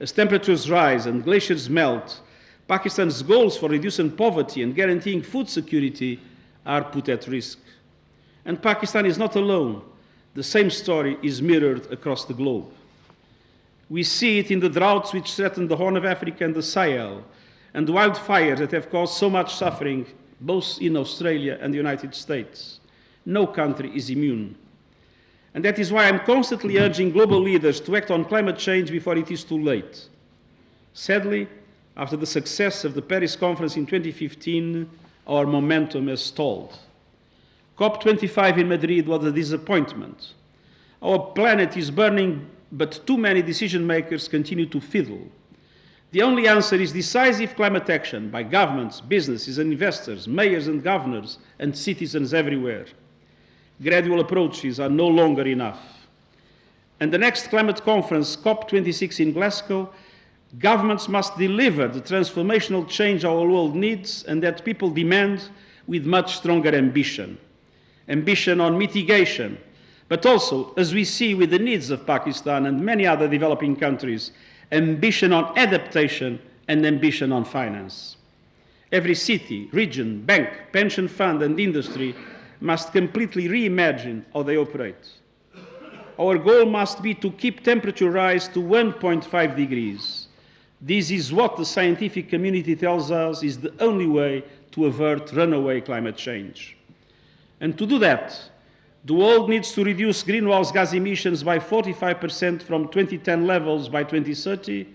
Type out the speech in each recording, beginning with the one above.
As temperatures rise and glaciers melt, Pakistan's goals for reducing poverty and guaranteeing food security are put at risk. And Pakistan is not alone. The same story is mirrored across the globe. We see it in the droughts which threaten the Horn of Africa and the Sahel, and the wildfires that have caused so much suffering both in Australia and the United States. No country is immune. And that is why I'm constantly urging global leaders to act on climate change before it is too late. Sadly, after the success of the Paris conference in 2015, our momentum has stalled. COP25 in Madrid was a disappointment. Our planet is burning, but too many decision makers continue to fiddle. The only answer is decisive climate action by governments, businesses and investors, mayors and governors, and citizens everywhere. Gradual approaches are no longer enough. And the next climate conference, COP26 in Glasgow, governments must deliver the transformational change our world needs and that people demand with much stronger ambition. Ambition on mitigation, but also, as we see with the needs of Pakistan and many other developing countries, ambition on adaptation and ambition on finance. Every city, region, bank, pension fund and industry must completely reimagine how they operate. Our goal must be to keep temperature rise to 1.5 degrees. This is what the scientific community tells us is the only way to avert runaway climate change. And to do that, The world needs to reduce greenhouse gas emissions by 45% from 2010 levels by 2030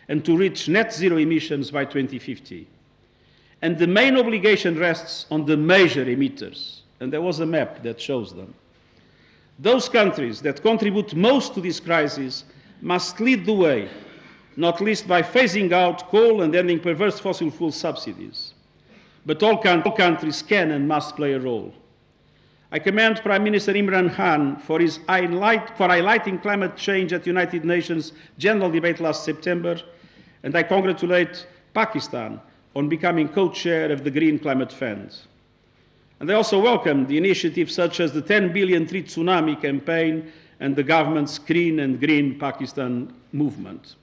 and to reach net zero emissions by 2050. And the main obligation rests on the major emitters. And there was a map that shows them. Those countries that contribute most to this crisis must lead the way, not least by phasing out coal and ending perverse fossil fuel subsidies. But all countries can and must play a role. I commend Prime Minister Imran Khan for highlighting climate change at the United Nations General Debate last September, and I congratulate Pakistan on becoming co-chair of the Green Climate Fund. And I also welcome the initiatives such as the 10 billion Treat Tsunami campaign and the government's Clean and Green Pakistan movement.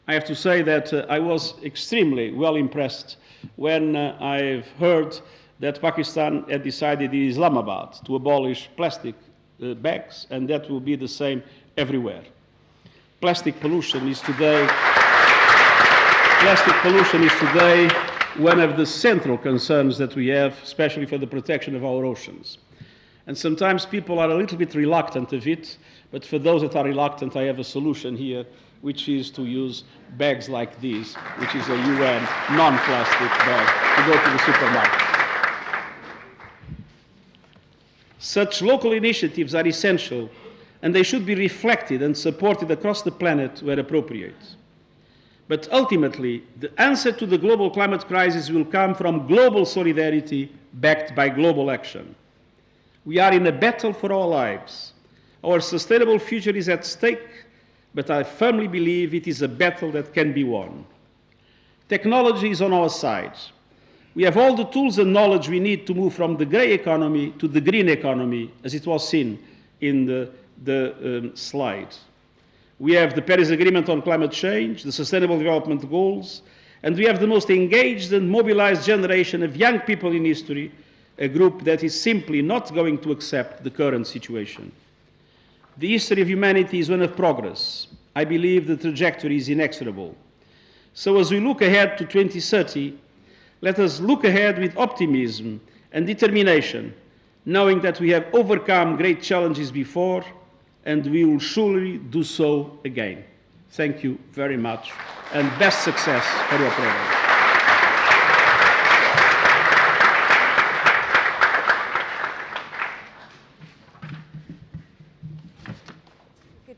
I have to say that I was extremely well impressed when I've heard that Pakistan had decided in Islamabad to abolish plastic bags, and that will be the same everywhere. Plastic pollution is today one of the central concerns that we have, especially for the protection of our oceans. And sometimes people are a little bit reluctant of it, but for those that are reluctant, I have a solution here, which is to use bags like these, which is a UN non-plastic bag, to go to the supermarket. Such local initiatives are essential, and they should be reflected and supported across the planet where appropriate. But ultimately, the answer to the global climate crisis will come from global solidarity backed by global action. We are in a battle for our lives. Our sustainable future is at stake, but I firmly believe it is a battle that can be won. Technology is on our side. We have all the tools and knowledge we need to move from the grey economy to the green economy, as it was seen in the slide. We have the Paris Agreement on climate change, the Sustainable Development Goals, and we have the most engaged and mobilized generation of young people in history, a group that is simply not going to accept the current situation. The history of humanity is one of progress. I believe the trajectory is inexorable. So as we look ahead to 2030, let us look ahead with optimism and determination, knowing that we have overcome great challenges before, and we will surely do so again. Thank you very much, and best success for your program.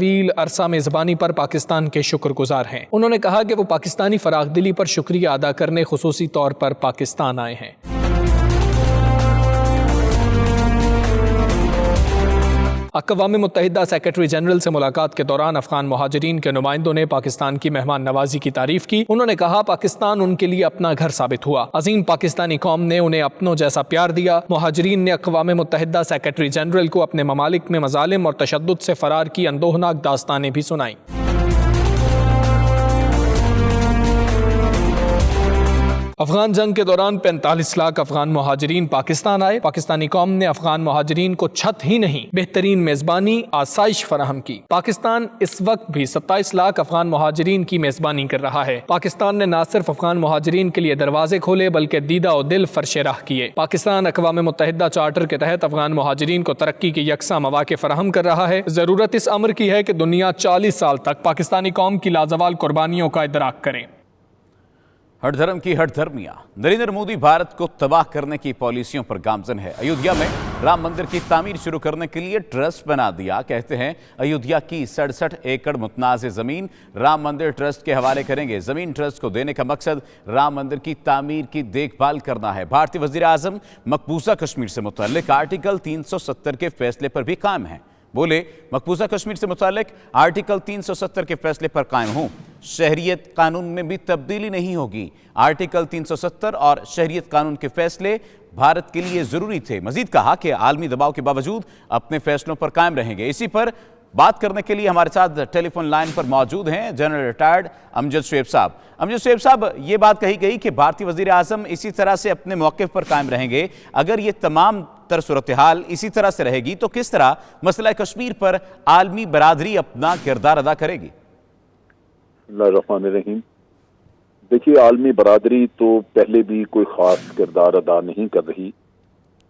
طویل عرصہ میزبانی پر پاکستان کے شکر گزار ہیں۔ انہوں نے کہا کہ وہ پاکستانی فراخ دلی پر شکریہ ادا کرنے خصوصی طور پر پاکستان آئے ہیں۔ اقوام متحدہ سیکرٹری جنرل سے ملاقات کے دوران افغان مہاجرین کے نمائندوں نے پاکستان کی مہمان نوازی کی تعریف کی۔ انہوں نے کہا پاکستان ان کے لیے اپنا گھر ثابت ہوا، عظیم پاکستانی قوم نے انہیں اپنوں جیسا پیار دیا۔ مہاجرین نے اقوام متحدہ سیکرٹری جنرل کو اپنے ممالک میں مظالم اور تشدد سے فرار کی اندوہناک داستانیں بھی سنائیں۔ افغان جنگ کے دوران 45 لاکھ افغان مہاجرین پاکستان آئے۔ پاکستانی قوم نے افغان مہاجرین کو چھت ہی نہیں بہترین میزبانی آسائش فراہم کی۔ پاکستان اس وقت بھی 27 لاکھ افغان مہاجرین کی میزبانی کر رہا ہے۔ پاکستان نے نہ صرف افغان مہاجرین کے لیے دروازے کھولے بلکہ دیدہ و دل فرش راہ کیے۔ پاکستان اقوام متحدہ چارٹر کے تحت افغان مہاجرین کو ترقی کے یکساں مواقع فراہم کر رہا ہے۔ ضرورت اس امر کی ہے کہ دنیا 40 سال تک پاکستانی قوم کی لازوال قربانیوں کا ادراک کرے۔ ہر دھرم کی ہر دھرمیاں۔ نریندر مودی بھارت کو تباہ کرنے کی پالیسیوں پر گامزن ہے۔ ایودھیا میں رام مندر کی تعمیر شروع کرنے کے لیے ٹرسٹ بنا دیا۔ کہتے ہیں ایودھیا کی 67 ایکڑ متنازع زمین رام مندر ٹرسٹ کے حوالے کریں گے۔ زمین ٹرسٹ کو دینے کا مقصد رام مندر کی تعمیر کی دیکھ بھال کرنا ہے۔ بھارتی وزیر اعظم مقبوضہ کشمیر سے متعلق آرٹیکل 370 کے فیصلے پر بھی قائم ہیں۔ بولے مقبوضہ کشمیر سے متعلق آرٹیکل 370 کے فیصلے پر قائم ہوں۔ شہریت قانون میں بھی تبدیلی نہیں ہوگی۔ آرٹیکل 370 اور شہریت قانون کے فیصلے بھارت کے لیے ضروری تھے۔ مزید کہا کہ عالمی دباؤ کے باوجود اپنے فیصلوں پر قائم رہیں گے۔ اسی پر بات کرنے کے لیے ہمارے ساتھ ٹیلی فون لائن پر موجود ہیں جنرل ریٹائرڈ امجد شعیب صاحب۔ امجد شعیب صاحب، یہ بات کہی گئی کہ بھارتی وزیر اعظم اسی طرح سے اپنے موقف پر قائم رہیں گے۔ اگر یہ تمام تر صورتحال اسی طرح سے رہے گی تو کس طرح مسئلہ کشمیر پر عالمی برادری اپنا کردار ادا کرے گی؟ اللہ الرحمن الرحیم۔ دیکھیے، عالمی برادری تو پہلے بھی کوئی خاص کردار ادا نہیں کر رہی،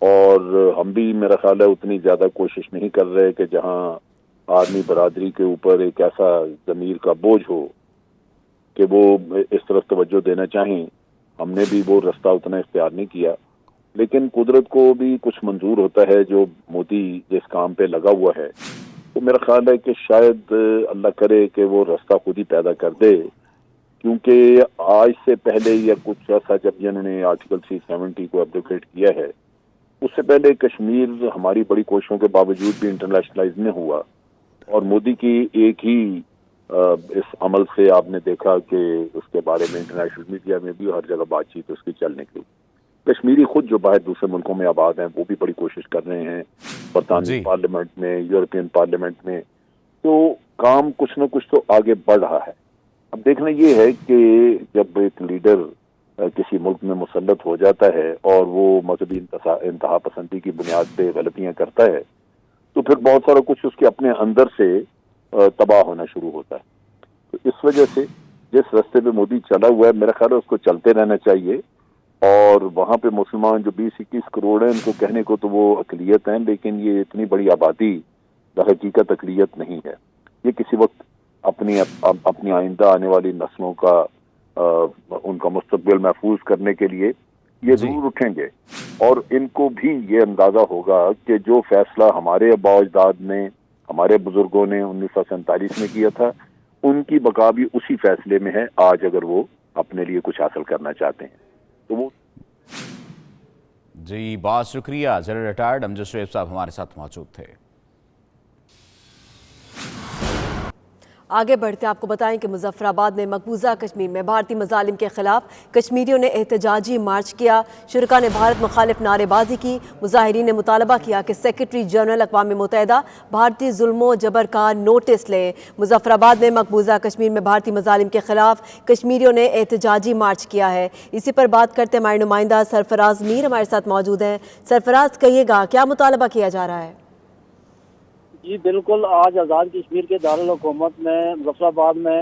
اور ہم بھی میرا خیال ہے اتنی زیادہ کوشش نہیں کر رہے کہ جہاں عالمی برادری کے اوپر ایک ایسا ضمیر کا بوجھ ہو کہ وہ اس طرف توجہ دینا چاہیں۔ ہم نے بھی وہ رستہ اتنا اختیار نہیں کیا، لیکن قدرت کو بھی کچھ منظور ہوتا ہے۔ جو مودی جس کام پہ لگا ہوا ہے تو میرا خیال ہے کہ شاید اللہ کرے کہ وہ رستہ خود ہی پیدا کر دے، کیونکہ آج سے پہلے یا کچھ ایسا جب انہوں نے آرٹیکل 370 کو ایبروگیٹ کیا ہے، اس سے پہلے کشمیر ہماری بڑی کوششوں کے باوجود بھی انٹرنیشنلائز نہیں ہوا، اور مودی کی ایک ہی اس عمل سے آپ نے دیکھا کہ اس کے بارے میں انٹرنیشنل میڈیا میں بھی ہر جگہ بات چیت اس کی چل نکلی۔ کشمیری خود جو باہر دوسرے ملکوں میں آباد ہیں وہ بھی بڑی کوشش کر رہے ہیں، برطانوی پارلیمنٹ میں، یورپین پارلیمنٹ میں، تو کام کچھ نہ کچھ تو آگے بڑھ رہا ہے۔ اب دیکھنا یہ ہے کہ جب ایک لیڈر کسی ملک میں مسلط ہو جاتا ہے اور وہ مذہبی انتہا پسندی کی بنیاد پہ غلطیاں کرتا ہے تو پھر بہت سارا کچھ اس کے اپنے اندر سے تباہ ہونا شروع ہوتا ہے۔ تو اس وجہ سے جس راستے پہ مودی چلا ہوا ہے، میرا خیال ہے اس کو چلتے رہنا چاہیے، اور وہاں پہ مسلمان جو 20-21 کروڑ ہیں، ان کو کہنے کو تو وہ اقلیت ہیں، لیکن یہ اتنی بڑی آبادی حقیقت اقلیت نہیں ہے۔ یہ کسی وقت اپنی آئندہ آنے والی نسلوں کا ان کا مستقبل محفوظ کرنے کے لیے یہ ضرور اٹھیں گے، اور ان کو بھی یہ اندازہ ہوگا کہ جو فیصلہ ہمارے آباء و اجداد نے، ہمارے بزرگوں نے 1947 میں کیا تھا، ان کی بقا بھی اسی فیصلے میں ہے آج، اگر وہ اپنے لیے کچھ حاصل کرنا چاہتے ہیں تو وہ۔ جی بہت شکریہ جنرل ریٹائرڈ امجد شعیب صاحب ہمارے ساتھ موجود تھے۔ آگے بڑھتے آپ کو بتائیں کہ مظفر آباد میں مقبوضہ کشمیر میں بھارتی مظالم کے خلاف کشمیریوں نے احتجاجی مارچ کیا۔ شرکاء نے بھارت مخالف نعرے بازی کی۔ مظاہرین نے مطالبہ کیا کہ سیکرٹری جنرل اقوام متحدہ بھارتی ظلم و جبر کا نوٹس لے۔ مظفر آباد میں مقبوضہ کشمیر میں بھارتی مظالم کے خلاف کشمیریوں نے احتجاجی مارچ کیا ہے۔ اسی پر بات کرتے ہمارے نمائندہ سرفراز میر ہمارے ساتھ موجود ہیں۔ سرفراز، کہیے گا کیا مطالبہ کیا جا رہا ہے؟ جی بالکل، آج آزاد کشمیر کے دارالحکومت میں مظفر آباد میں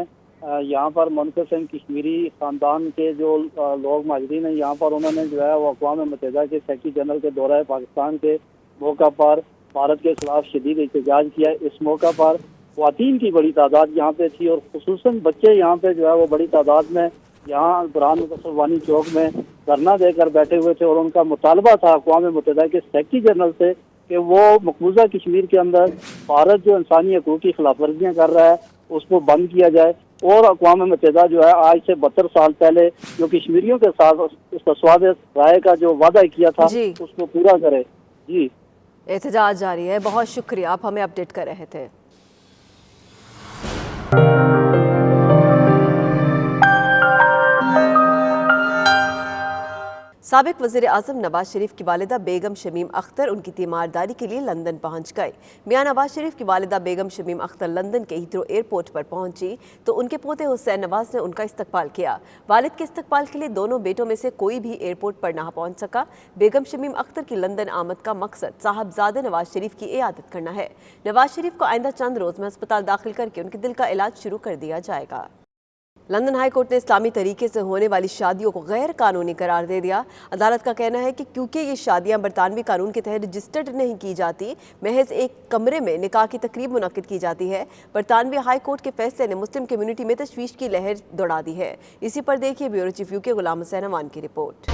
یہاں پر منقسم کشمیری خاندان کے جو لوگ مہاجرین ہیں، یہاں پر انہوں نے جو ہے وہ اقوام متحدہ کے سیکرٹری جنرل کے دورہ پاکستان کے موقع پر بھارت کے خلاف شدید احتجاج کیا۔ اس موقع پر خواتین کی بڑی تعداد یہاں پہ تھی، اور خصوصاً بچے یہاں پہ جو ہے وہ بڑی تعداد میں یہاں برہان مظفر وانی چوک میں دھرنا دے کر بیٹھے ہوئے تھے، اور ان کا مطالبہ تھا اقوام متحدہ کے سیکرٹری جنرل سے کہ وہ مقبوضہ کشمیر کے اندر بھارت جو انسانی حقوق کی خلاف ورزیاں کر رہا ہے اس کو بند کیا جائے، اور اقوام متحدہ جو ہے آج سے 72 سال پہلے جو کشمیریوں کے ساتھ اس تصویب رائے کا جو وعدہ کیا تھا اس کو پورا کرے۔ جی احتجاج جاری ہے، بہت شکریہ، آپ ہمیں اپڈیٹ کر رہے تھے۔ سابق وزیر اعظم نواز شریف کی والدہ بیگم شمیم اختر ان کی تیمارداری کے لیے لندن پہنچ گئے۔ میاں نواز شریف کی والدہ بیگم شمیم اختر لندن کے ہیتھرو ایئرپورٹ پر پہنچی تو ان کے پوتے حسین نواز نے ان کا استقبال کیا۔ والد کے استقبال کے لیے دونوں بیٹوں میں سے کوئی بھی ایئرپورٹ پر نہ پہنچ سکا۔ بیگم شمیم اختر کی لندن آمد کا مقصد صاحبزادے نواز شریف کی عیادت کرنا ہے۔ نواز شریف کو آئندہ چند روز میں ہسپتال داخل کر کے ان کے دل کا علاج شروع کر دیا جائے گا۔ لندن ہائی کورٹ نے اسلامی طریقے سے ہونے والی شادیوں کو غیر قانونی قرار دے دیا۔ عدالت کا کہنا ہے کہ کیونکہ یہ شادیاں برطانوی قانون کے تحت رجسٹرڈ نہیں کی جاتی، محض ایک کمرے میں نکاح کی تقریب منعقد کی جاتی ہے۔ برطانوی ہائی کورٹ کے فیصلے نے مسلم کمیونٹی میں تشویش کی لہر دوڑا دی ہے۔ اسی پر دیکھیے بیورو چیف یو کے غلام حسین امان کی رپورٹ۔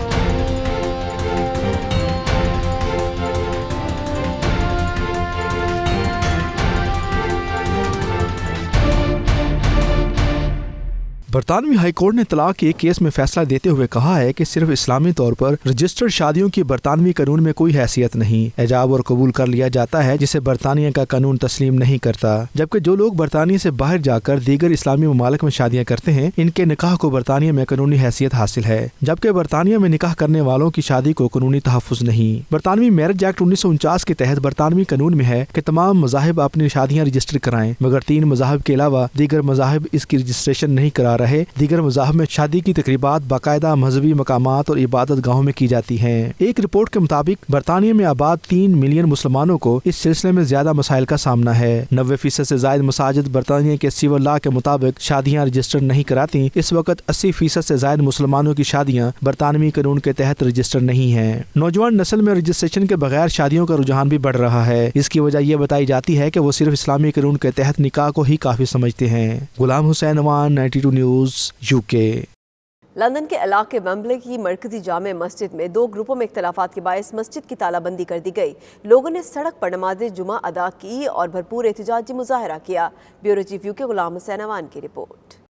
برطانوی ہائی کورٹ نے طلاق کے ایک کیس میں فیصلہ دیتے ہوئے کہا ہے کہ صرف اسلامی طور پر رجسٹرڈ شادیوں کی برطانوی قانون میں کوئی حیثیت نہیں، ایجاب اور قبول کر لیا جاتا ہے جسے برطانیہ کا قانون تسلیم نہیں کرتا، جبکہ جو لوگ برطانیہ سے باہر جا کر دیگر اسلامی ممالک میں شادیاں کرتے ہیں ان کے نکاح کو برطانیہ میں قانونی حیثیت حاصل ہے، جبکہ برطانیہ میں نکاح کرنے والوں کی شادی کو قانونی تحفظ نہیں۔ برطانوی میرج ایکٹ 1949 کے تحت برطانوی قانون میں ہے کہ تمام مذاہب اپنی شادیاں رجسٹر کرائیں، مگر 3 مذاہب کے علاوہ دیگر مذاہب اس کی رجسٹریشن نہیں کرا رہے۔ دیگر مذاہب میں شادی کی تقریبات باقاعدہ مذہبی مقامات اور عبادت گاہوں میں کی جاتی ہیں۔ ایک رپورٹ کے مطابق برطانیہ میں آباد 3 ملین مسلمانوں کو اس سلسلے میں زیادہ مسائل کا سامنا ہے۔ 90% سے زائد مساجد برطانیہ کے سول لا کے مطابق شادیاں رجسٹر نہیں کراتی۔ اس وقت 80% سے زائد مسلمانوں کی شادیاں برطانوی قانون کے تحت رجسٹر نہیں ہیں۔ نوجوان نسل میں رجسٹریشن کے بغیر شادیوں کا رجحان بھی بڑھ رہا ہے۔ اس کی وجہ یہ بتائی جاتی ہے کہ وہ صرف اسلامی قانون کے تحت نکاح کو ہی کافی سمجھتے ہیں۔ غلام حسین امان، 92 نیوز، UK۔ لندن کے علاقے ویمبلے کی مرکزی جامع مسجد میں 2 گروپوں میں اختلافات کے باعث مسجد کی تالہ بندی کر دی گئی۔ لوگوں نے سڑک پر نماز جمعہ ادا کی اور بھرپور احتجاجی مظاہرہ کیا۔ بیورو چیف یو کے غلام حسین امان کی رپورٹ۔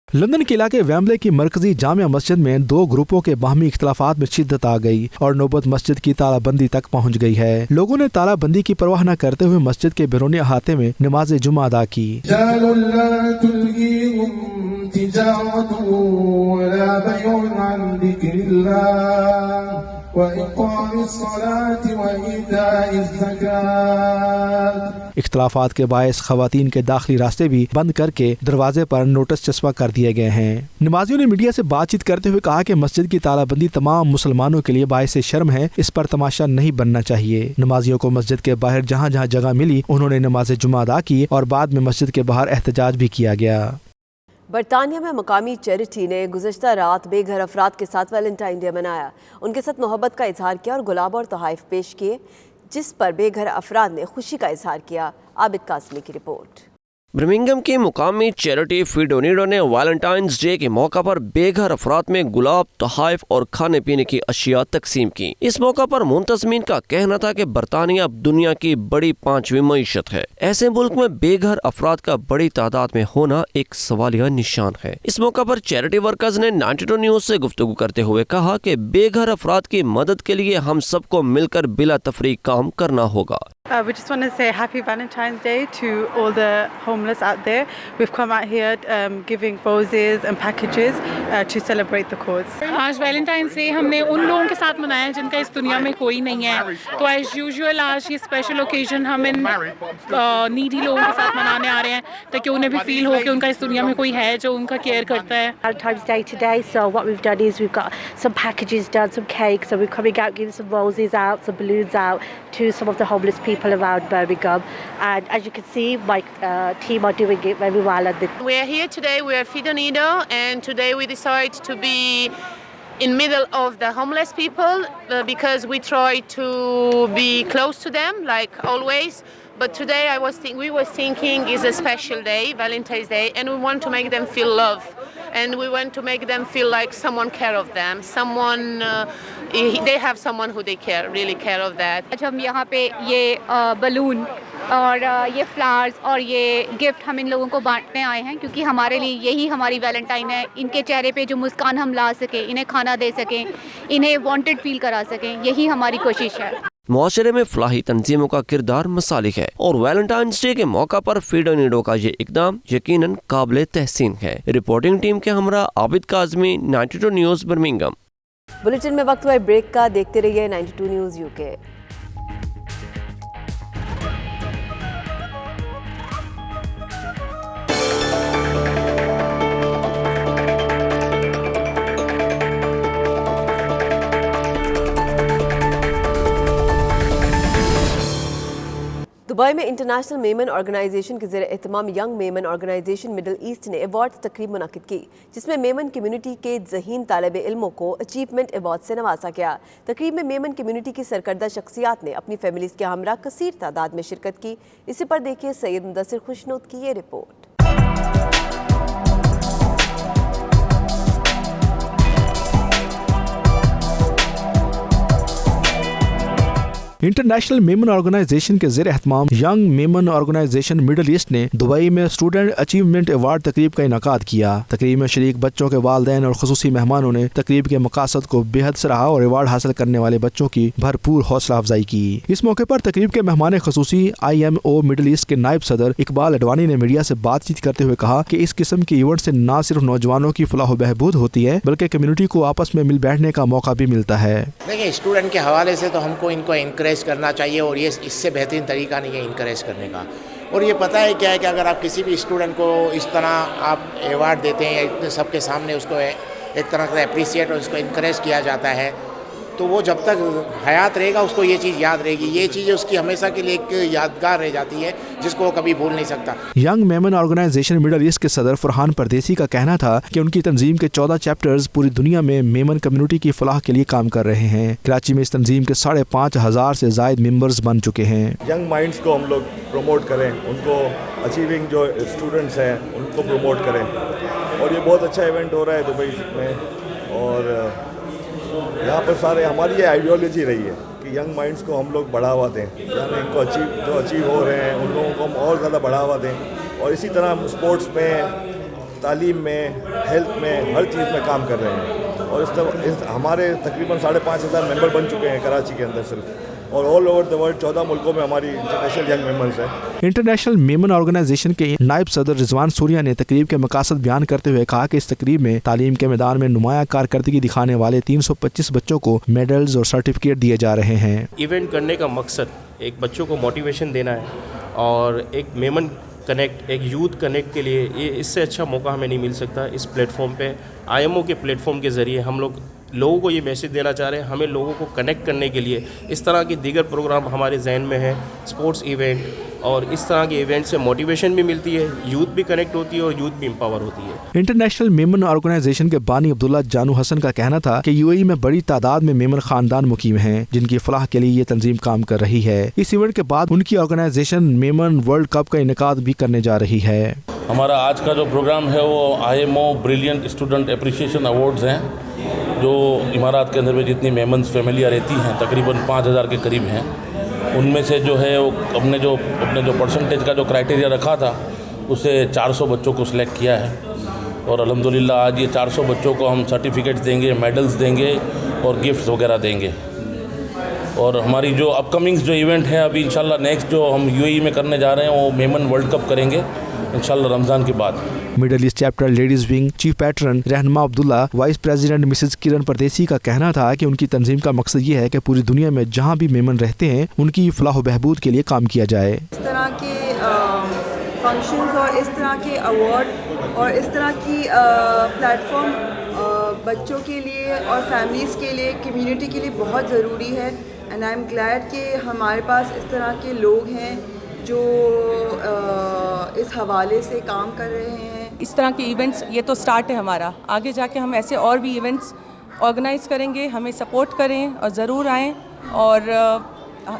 لندن کے علاقے ویمبلے کی مرکزی جامع مسجد میں 2 گروپوں کے باہمی اختلافات میں شدت آ گئی اور نوبت مسجد کی تالہ بندی تک پہنچ گئی ہے۔ لوگوں نے تالہ بندی کی پرواہ نہ کرتے ہوئے مسجد کے بیرونی احاطے میں نماز جمعہ ادا کی۔ اختلافات کے باعث خواتین کے داخلی راستے بھی بند کر کے دروازے پر نوٹس چسپاں کر دیے گئے ہیں۔ نمازیوں نے میڈیا سے بات چیت کرتے ہوئے کہا کہ مسجد کی تالہ بندی تمام مسلمانوں کے لیے باعث شرم ہے، اس پر تماشا نہیں بننا چاہیے۔ نمازیوں کو مسجد کے باہر جہاں جہاں جگہ ملی انہوں نے نماز جمعہ ادا کی اور بعد میں مسجد کے باہر احتجاج بھی کیا گیا۔ برطانیہ میں مقامی چیریٹی نے گزشتہ رات بے گھر افراد کے ساتھ ویلنٹائن ڈے منایا، ان کے ساتھ محبت کا اظہار کیا اور گلاب اور تحائف پیش کیے، جس پر بے گھر افراد نے خوشی کا اظہار کیا۔ عابد قاسمی کی رپورٹ۔ برمنگھم کی مقامی چیریٹی فیڈونیڈو نے ویلنٹائنز ڈے کے موقع پر بے گھر افراد میں گلاب، تحائف اور کھانے پینے کی اشیاء تقسیم کی۔ اس موقع پر منتظمین کا کہنا تھا کہ برطانیہ اب دنیا کی بڑی 5ویں معیشت ہے۔ ایسے ملک میں بے گھر افراد کا بڑی تعداد میں ہونا ایک سوالیہ نشان ہے۔ اس موقع پر چیریٹی ورکرز نے 92 نیوز سے گفتگو کرتے ہوئے کہا کہ بے گھر افراد کی مدد کے لیے ہم سب کو مل کر بلا تفریق کام کرنا ہوگا۔ We just want to say happy Valentine's Day to all the homeless out there. We've come out here giving roses and packages to celebrate the cause. آج ویلنٹائنس ڈے ہم نے ان لوگوں کے ساتھ منایا جن کا اس دنیا میں کوئی نہیں ہے، تو ایز یوزول آج یہ اسپیشل اوکیزن ہم ان نیڈی لوگوں کے ساتھ منانے آ رہے ہیں تاکہ انہیں بھی فیل ہو کہ ان کا اس دنیا میں کوئی ہے جو ان کا کیئر کرتا ہے۔ Valentine's Day today, so what we've done is we've got some packages done, some cakes, so we're coming out giving some roses out, some balloons out to some of the homeless people around Birmingham, and as you can see my team are doing it very well. We are here today, we are Fidonido, and today we decide to be in middle of the homeless people because we try to be close to them like always, But today we were thinking is a special day, Valentine's Day, and we want to make them feel love, and we want to make them feel like someone care of them, they have someone who they really care of that. آج ہم یہاں پہ یہ balloon اور یہ flowers اور یہ gift ہم ان لوگوں کو بانٹنے آئے ہیں، کیونکہ ہمارے لیے یہی ہماری ویلنٹائن ہے. ان کے چہرے پہ جو مسکان ہم لا سکیں، انہیں کھانا دے سکیں، انہیں وانٹڈ فیل کرا سکیں، یہی ہماری کوشش ہے. معاشرے میں فلاحی تنظیموں کا کردار مثالک ہے اور ویلنٹائنز ڈے کے موقع پر فیڈو نیڈو کا یہ اقدام یقیناً قابل تحسین ہے. رپورٹنگ ٹیم کے ہمراہ Abid Kazmi, 92 news Birmingham. Bulletin میں وقت ہوا بریک کا، دیکھتے رہیے 92 نیوز UK. دبئی میں انٹرنیشنل میمن آرگنائزیشن کے زیر اہتمام young Memon organization middle east نے ایوارڈ تقریب منعقد کی، جس میں میمن کمیونٹی کے ذہین طالب علموں کو اچیومنٹ ایوارڈ سے نوازا گیا. تقریب میں میمن کمیونٹی کی سرکردہ شخصیات نے اپنی فیملیز کے ہمراہ کثیر تعداد میں شرکت کی. اسی پر دیکھیے سید مدثر خوشنود کی یہ رپورٹ. انٹرنیشنل میمن آرگنائزیشن کے زیر اہتمام young Memon organization middle east نے دبئی میں اسٹوڈنٹ اچیومنٹ ایوارڈ تقریب کا انعقاد کیا. تقریب میں شریک بچوں کے والدین اور خصوصی مہمانوں نے تقریب کے مقاصد کو بے حد سراہا اور ایوارڈ حاصل کرنے والے بچوں کی بھرپور حوصلہ افزائی کی. اس موقع پر تقریب کے مہمان خصوصی IMO مڈل ایسٹ کے نائب صدر اقبال اڈوانی نے میڈیا سے بات چیت کرتے ہوئے کہا کہ اس قسم کے ایونٹ سے نہ صرف نوجوانوں کی فلاح و بہبود ہوتی ہے بلکہ کمیونٹی کو آپس میں مل بیٹھنے کا موقع بھی ملتا ہے. دیکھیں، اسٹوڈنٹ کے حوالے سے تو ہم کو ان کو انکریج کرنا چاہیے اور یہ اس سے بہترین طریقہ نہیں ہے انکریج کرنے کا. اور یہ پتہ ہے کیا ہے کہ اگر آپ کسی بھی اسٹوڈنٹ کو اس طرح آپ ایوارڈ دیتے ہیں یا اتنے سب کے سامنے اس کو ایک طرح سے اپریسیٹ اور اس کو انکریج کیا جاتا ہے تو وہ جب تک حیات رہے گا اس کو یہ چیز یاد رہے گی. یہ چیز اس کی ہمیشہ کے لیے ایک یادگار رہ جاتی ہے جس کو وہ کبھی بھول نہیں سکتا. Young Memon organization middle east کے صدر فرحان پردیسی کا کہنا تھا کہ ان کی تنظیم کے 14 چیپٹرز پوری دنیا میں میمن کمیونٹی کی فلاح کے لیے کام کر رہے ہیں. کراچی میں اس تنظیم کے 5,500 سے زائد ممبرز بن چکے ہیں. ینگ مائنڈز کو ہم لوگ پروموٹ کریں، ان کو اچیونگ جو اسٹوڈنٹس ہیں ان کو پروموٹ کریں، اور یہ بہت اچھا ایونٹ ہو رہا ہے دبئی میں. اور یہاں پر سارے ہماری یہ آئیڈیالوجی رہی ہے کہ ینگ مائنڈس کو ہم لوگ بڑھاوا دیں، یعنی ان کو اچیو ہو رہے ہیں ان لوگوں کو ہم اور زیادہ بڑھاوا دیں. اور اسی طرح ہم اسپورٹس میں، تعلیم میں، ہیلتھ میں، ہر چیز میں کام کر رہے ہیں. اور ہمارے تقریباً 5,500 ممبر بن چکے ہیں کراچی کے اندر صرف، اور آل اوور دا ورلڈ 14 ملکوں میں ہماری انٹرنیشنل ینگ ممبرز ہیں. انٹرنیشنل میمن آرگنائزیشن کے نائب صدر رضوان سوریا نے تقریب کے مقاصد بیان کرتے ہوئے کہا کہ اس تقریب میں تعلیم کے میدان میں نمایاں کارکردگی دکھانے والے 325 بچوں کو میڈلز اور سرٹیفکیٹ دیے جا رہے ہیں. ایونٹ کرنے کا مقصد ایک بچوں کو موٹیویشن دینا ہے اور ایک میمن کنیکٹ، ایک یوتھ کنیکٹ کے لیے یہ اس سے اچھا موقع ہمیں نہیں مل سکتا. اس پلیٹ فارم پہ IMO کے پلیٹ فارم کے ذریعے ہم لوگوں کو یہ میسیج دینا چاہ رہے ہیں. ہمیں لوگوں کو کنیکٹ کرنے کے لیے اس طرح کے دیگر پروگرام ہمارے ذہن میں ہیں، اسپورٹس ایونٹ، اور اس طرح کے ایونٹ سے موٹیویشن بھی ملتی ہے، یوتھ بھی کنیکٹ ہوتی ہے اور یوتھ بھی امپاور ہوتی ہے. انٹرنیشنل میمن آرگنائزیشن کے بانی عبداللہ جانو حسن کا کہنا تھا کہ UAE میں بڑی تعداد میں میمن خاندان مقیم ہیں جن کی فلاح کے لیے یہ تنظیم کام کر رہی ہے. اس ایونٹ کے بعد ان کی آرگنائزیشن میمن ورلڈ کپ کا انعقاد بھی کرنے جا رہی ہے. ہمارا آج کا جو پروگرام ہے وہ IMO brilliant student appreciation awards ہیں جو امارات کے اندر میں جتنی میمنز فیملیاں رہتی ہیں تقریباً 5,000 کے قریب ہیں. ان میں سے جو ہے وہ اپنے جو پرسنٹیج کا جو کرائٹیریا رکھا تھا اسے 400 بچوں کو سلیکٹ کیا ہے. اور الحمدللہ آج یہ 400 بچوں کو ہم سرٹیفکیٹس دیں گے، میڈلز دیں گے اور گفٹس وغیرہ دیں گے. اور ہماری جو اپ کمنگز جو ایونٹ ہے ابھی انشاءاللہ نیکسٹ جو ہم UAE میں کرنے جا رہے ہیں وہ میمن ورلڈ کپ کریں گے انشاءاللہ رمضان کے بعد. Middle east chapter ladies wing chief patron رہنما عبداللہ، وائس پریزیڈنٹ مسز کرن پردیسی کا کہنا تھا کہ ان کی تنظیم کا مقصد یہ ہے کہ پوری دنیا میں جہاں بھی میمن رہتے ہیں ان کی فلاح و بہبود کے لیے کام کیا جائے. اس طرح کے فنکشنز اور اس طرح کے ایوارڈ اور اس طرح کی پلیٹ فارم بچوں کے لیے اور فیملیز کے لیے، کمیونٹی کے لیے بہت ضروری ہے. اینڈ آئی ایم گلیڈ کہ ہمارے پاس اس طرح کے لوگ ہیں جو اس حوالے سے کام کر رہے ہیں. اس طرح کے ایونٹس یہ تو سٹارٹ ہے ہمارا، آگے جا کے ہم ایسے اور بھی ایونٹس آرگنائز کریں گے. ہمیں سپورٹ کریں اور ضرور آئیں اور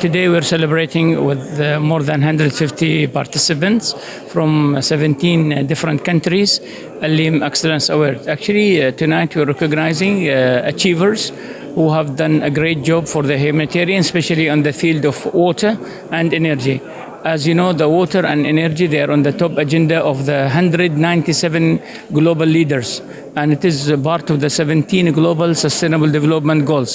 Today we're celebrating with more than 150 participants from 17 different countries, Alim Excellence Award. Actually, tonight we're recognizing achievers who have done a great job for the humanitarian, especially on the field of water and energy. As you know, the water and energy, they are on the top agenda of the 197 global leaders, and it is part of the 17 global sustainable development goals.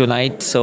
tonight, so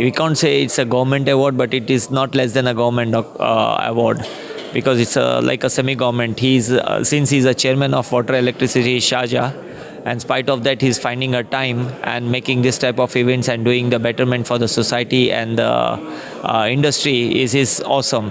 We can't say it's a government award, but it is not less than a government award because it's like a semi-government. Since he's a chairman of Water Electricity Sharjah, and in spite of that he's finding a time and making this type of events and doing the betterment for the society and the industry is awesome.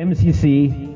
MCC